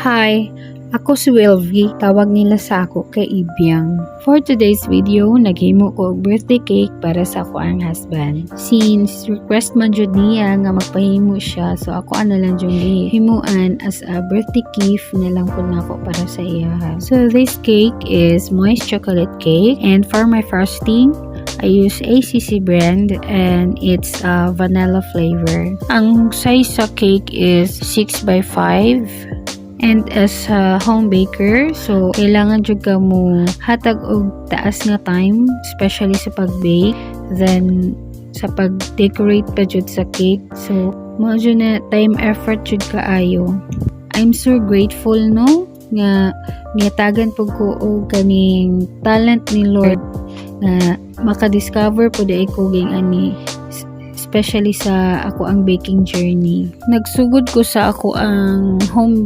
Hi, ako si Wilvie. Tawag nila sa ako kay Ibyang. For today's video, naghimo ko og birthday cake para sa ako ang husband. Since request man jud niya nga magpahimo siya, so ako lang jud himuan as a birthday gift na lang po nako para sa iya. So this cake is moist chocolate cake, and for my frosting, I use ACC brand and it's vanilla flavor. Ang size sa cake is 6x5. And as a home baker, so kailangan jud ka mo hatag og taas nga time, especially sa pag-bake, then sa pag-decorate pa jud sa cake. So mo jud na time effort jud kaayo. I'm so grateful no nga gitagan pud ko og kaning talent ni Lord na maka-discover po dai ko ging ani, especially sa ako ang baking journey. Nagsugod ko sa ako ang home